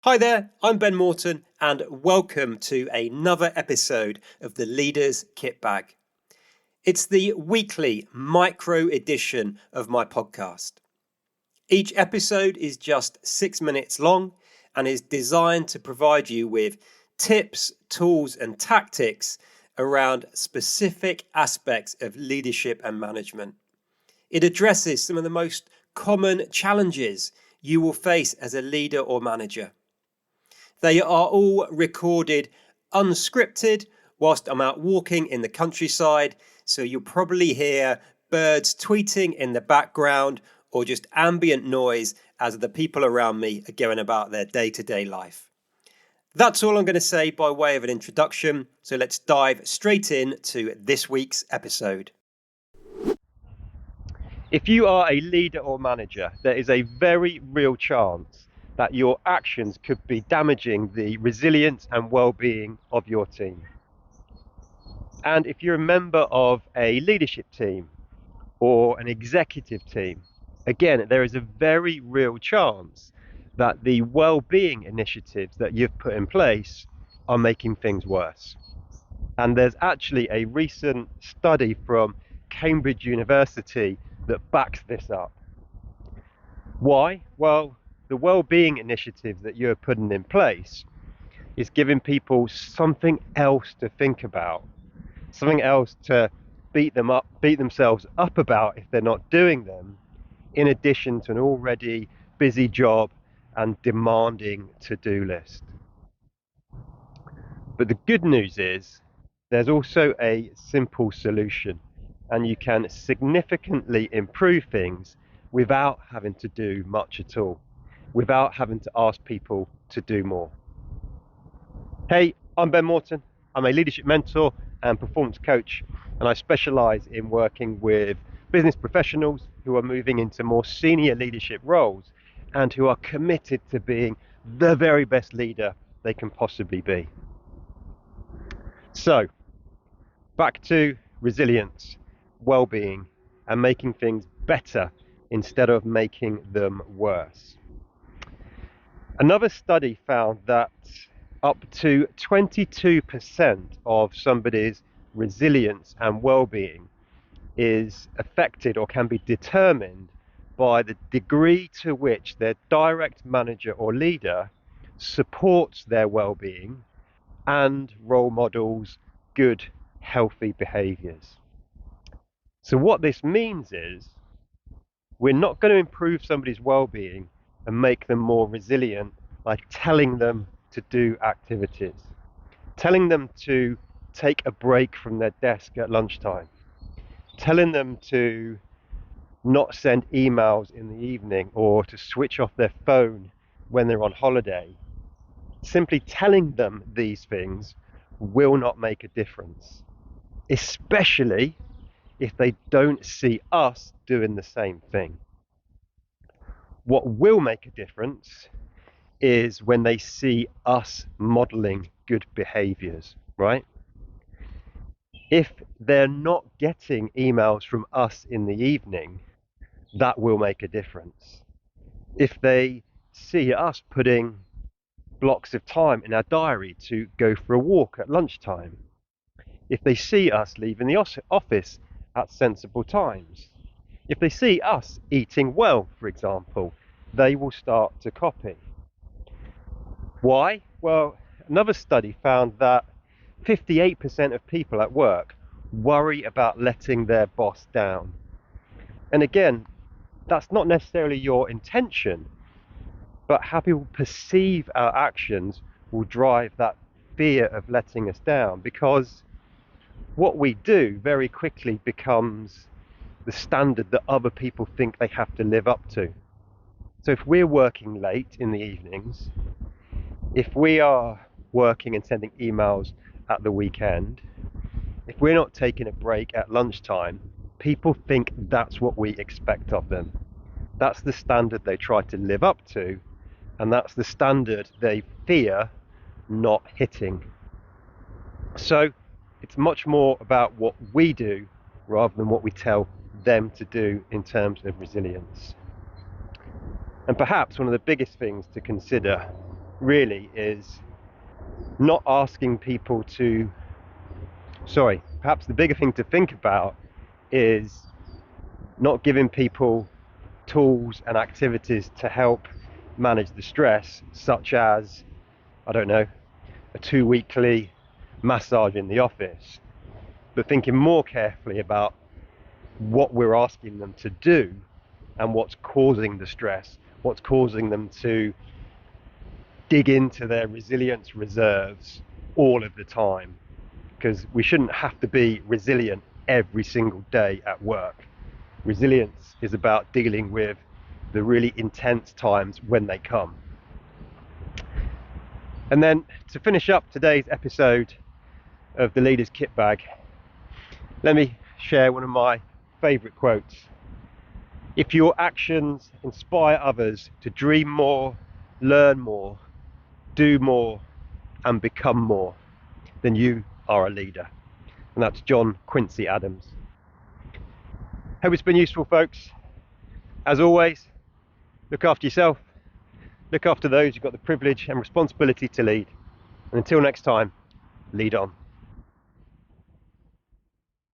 Hi there, I'm Ben Morton, and welcome to another episode of the Leaders Kit Bag. It's the weekly micro edition of my podcast. Each episode is just 6 minutes long and is designed to provide you with tips, tools, and tactics around specific aspects of leadership and management. It addresses some of the most common challenges you will face as a leader or manager. They are all recorded unscripted whilst I'm out walking in the countryside, so you'll probably hear birds tweeting in the background or just ambient noise as the people around me are going about their day-to-day life. That's all I'm going to say by way of an introduction, so let's dive straight in to this week's episode. If you are a leader or manager, there is a very real chance that your actions could be damaging the resilience and well-being of your team. And if you're a member of a leadership team or an executive team, again, there is a very real chance that the well-being initiatives that you've put in place are making things worse. And there's actually a recent study from Cambridge University that backs this up. Why? Well, the well-being initiatives that you're putting in place is giving people something else to think about, something else to beat themselves up about if they're not doing them, in addition to an already busy job and demanding to-do list. But the good news is there's also a simple solution, and you can significantly improve things without having to do much at all, without having to ask people to do more. Hey, I'm Ben Morton. I'm a leadership mentor and performance coach, and I specialize in working with business professionals who are moving into more senior leadership roles and who are committed to being the very best leader they can possibly be. So, back to resilience, well-being, and making things better instead of making them worse. Another study found that up to 22% of somebody's resilience and well-being is affected or can be determined by the degree to which their direct manager or leader supports their well-being and role models good, healthy behaviours. So what this means is we're not going to improve somebody's well-being and make them more resilient by telling them to do activities, telling them to take a break from their desk at lunchtime, telling them to not send emails in the evening or to switch off their phone when they're on holiday. Simply telling them these things will not make a difference, especially if they don't see us doing the same thing. What will make a difference is when they see us modeling good behaviors, right? If they're not getting emails from us in the evening, that will make a difference. If they see us putting blocks of time in our diary to go for a walk at lunchtime, if they see us leaving the office at sensible times, if they see us eating well, for example, they will start to copy. Why? Well, another study found that 58% of people at work worry about letting their boss down. And again, that's not necessarily your intention, but how people perceive our actions will drive that fear of letting us down, because what we do very quickly becomes the standard that other people think they have to live up to. So if we're working late in the evenings, if we are working and sending emails at the weekend, if we're not taking a break at lunchtime, people think that's what we expect of them. That's the standard they try to live up to, and that's the standard they fear not hitting. So it's much more about what we do rather than what we tell them to do in terms of resilience. And perhaps one of the biggest things to consider really is not asking people to, perhaps the bigger thing to think about is not giving people tools and activities to help manage the stress, such as, I don't know, a 2-weekly massage in the office, but thinking more carefully about what we're asking them to do and what's causing the stress, what's causing them to dig into their resilience reserves all of the time. Because we shouldn't have to be resilient every single day at work. Resilience is about dealing with the really intense times when they come. And then to finish up today's episode of the Leader's Kit Bag, let me share one of my favourite quotes. If your actions inspire others to dream more, learn more, do more, and become more, then you are a leader. And that's John Quincy Adams. Hope it's been useful, folks. As always, look after yourself, look after those you've got the privilege and responsibility to lead. And until next time, lead on.